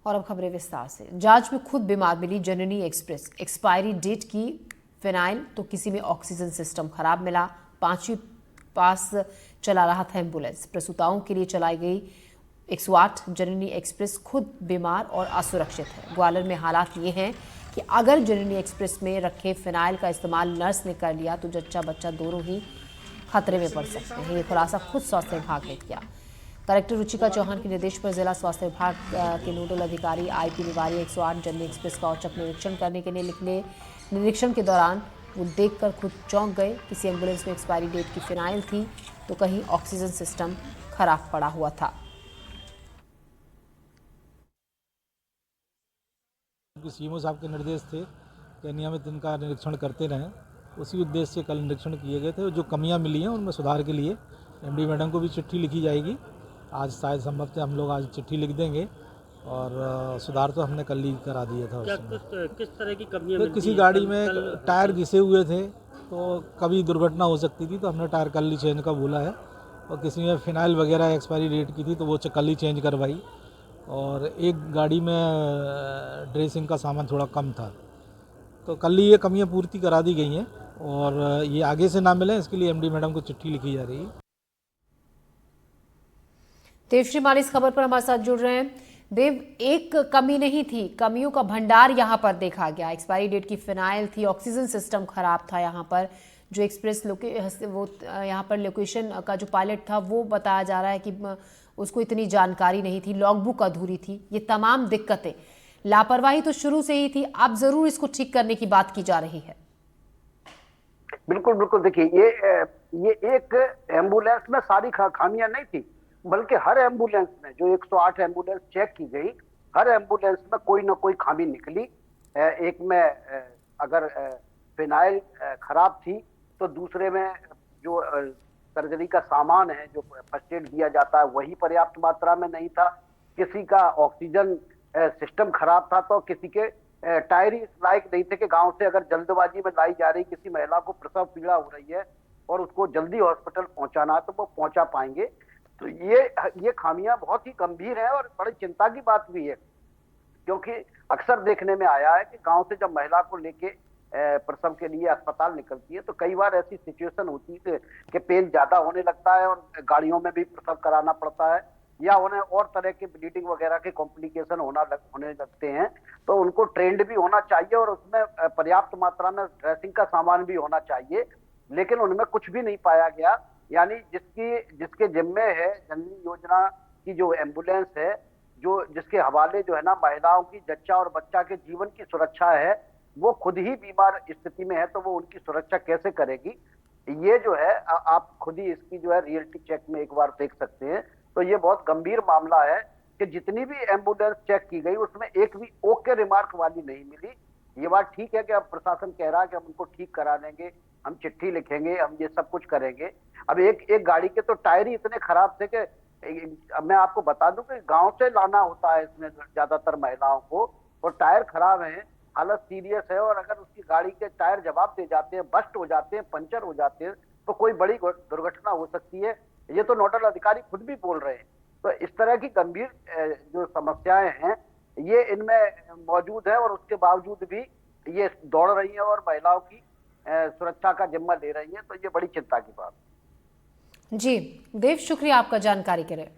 और अब खबरें विस्तार से। जांच में खुद बीमार मिली जननी एक्सप्रेस। एक्सपायरी डेट की फिनाइल तो किसी में ऑक्सीजन सिस्टम खराब मिला। 5वीं पास चला रहा था एम्बुलेंस। प्रसूताओं के लिए चलाई गई 108 जननी एक्सप्रेस खुद बीमार और असुरक्षित है। ग्वालियर में हालात ये हैं कि अगर जननी एक्सप्रेस में रखे फिनाइल का इस्तेमाल नर्स ने कर लिया तो जच्चा बच्चा दोनों ही खतरे में पड़ सकते हैं। ये खुलासा खुद स्वास्थ्य विभाग ने किया। कलेक्टर रुचिका चौहान के निर्देश पर जिला स्वास्थ्य विभाग के नोडल अधिकारी आईपी निवारी 108 जननी एक्सप्रेस का औचक निरीक्षण करने के लिए निकले। निरीक्षण के दौरान वो देखकर खुद चौंक गए। किसी एम्बुलेंस में एक्सपायरी डेट की फिनाइल थी तो कहीं ऑक्सीजन सिस्टम खराब पड़ा हुआ था। सीएमओ साहब के निर्देश थे कि नियमित इनका निरीक्षण करते रहें। उसी उद्देश्य से कल निरीक्षण किए गए थे। जो कमियां मिली हैं उनमें सुधार के लिए एमडी मैडम को भी चिट्ठी लिखी जाएगी। आज शायद संभवतः हम लोग आज चिट्ठी लिख देंगे और सुधार तो हमने कल ही करा दिया था। क्या किस तरह की कमियां मिली? किसी गाड़ी में टायर घिसे हुए थे तो कभी दुर्घटना हो सकती थी, तो हमने टायर कल ही चेंज का बोला है। और किसी में फिनाइल वगैरह एक्सपायरी डेट की थी तो वो कल ही चेंज करवाई। और एक गाड़ी में ड्रेसिंग का सामान थोड़ा कम था, तो कल ही ये कमियां पूर्ति करा दी गई हैं और ये आगे से ना मिले इसके लिए एमडी मैडम को चिट्ठी लिखी जा रही है। देवश्री माली इस खबर पर हमारे साथ जुड़ रहे हैं। देव, एक कमी नहीं थी, कमियों का भंडार यहाँ पर देखा गया। एक्सपायरी डेट की फिनाइल थी, ऑक्सीजन सिस्टम खराब था। यहाँ पर जो एक्सप्रेस वो यहाँ पर लोकेशन का जो पायलट था वो बताया जा रहा है कि उसको इतनी जानकारी नहीं थी, लॉगबुक अधूरी थी। ये तमाम दिक्कतें, लापरवाही तो शुरू से ही थी, अब जरूर इसको ठीक करने की बात की जा रही है। बिल्कुल बिल्कुल। देखिए, ये एक एम्बुलेंस में सारी खामियां नहीं थी, बल्कि हर एम्बुलेंस में जो 108 एम्बुलेंस चेक की गई, हर एम्बुलेंस में कोई ना कोई खामी निकली। एक में अगर फिनाइल खराब थी तो दूसरे में जो सर्जरी का सामान है, जो फर्स्ट एड दिया जाता है, वही पर्याप्त मात्रा में नहीं था। किसी का ऑक्सीजन सिस्टम खराब था तो किसी के टायर ही लायक नहीं थे कि गांव से अगर जल्दबाजी में लाई जा रही किसी महिला को प्रसव पीड़ा हो रही है और उसको जल्दी हॉस्पिटल पहुंचाना है तो वो पहुंचा पाएंगे। तो ये खामियां बहुत ही गंभीर है और बड़ी चिंता की बात भी है, क्योंकि अक्सर देखने में आया है कि गांव से जब महिला को लेके प्रसव के लिए अस्पताल निकलती है तो कई बार ऐसी सिचुएशन होती है कि पेन ज्यादा होने लगता है और गाड़ियों में भी प्रसव कराना पड़ता है, या उन्हें और तरह के ब्लीडिंग वगैरह के कॉम्प्लिकेशन होने लगते हैं। तो उनको ट्रेंड भी होना चाहिए और उसमें पर्याप्त मात्रा में ड्रेसिंग का सामान भी होना चाहिए, लेकिन उनमें कुछ भी नहीं पाया गया। यानी जिसके जिम्मे है जननी योजना की जो एम्बुलेंस है, जो जिसके हवाले जो है ना महिलाओं की जच्चा और बच्चा के जीवन की सुरक्षा है, वो खुद ही बीमार स्थिति में है तो वो उनकी सुरक्षा कैसे करेगी? ये जो है आप खुद ही इसकी जो है रियलिटी चेक में एक बार देख सकते हैं। तो ये बहुत गंभीर मामला है कि जितनी भी एम्बुलेंस चेक की गई उसमें एक भी ओके रिमार्क वाली नहीं मिली। ये बात ठीक है कि अब प्रशासन कह रहा है कि हम उनको ठीक करा देंगे, हम चिट्ठी लिखेंगे, हम ये सब कुछ करेंगे। अब एक गाड़ी के तो टायर ही इतने खराब थे कि अब मैं आपको बता दूं कि गांव से लाना होता है इसमें ज्यादातर महिलाओं को, और टायर खराब है, हालत सीरियस है, और अगर उसकी गाड़ी के टायर जवाब दे जाते हैं, बस्ट हो जाते हैं, पंचर हो जाते हैं तो कोई बड़ी दुर्घटना हो सकती है। ये तो नोडल अधिकारी खुद भी बोल रहे हैं। तो इस तरह की गंभीर जो समस्याएं हैं ये इनमें मौजूद है और उसके बावजूद भी ये दौड़ रही है और महिलाओं की सुरक्षा का जिम्मा ले रही है। तो ये बड़ी चिंता की बात। जी देव, शुक्रिया आपका जानकारी के लिए।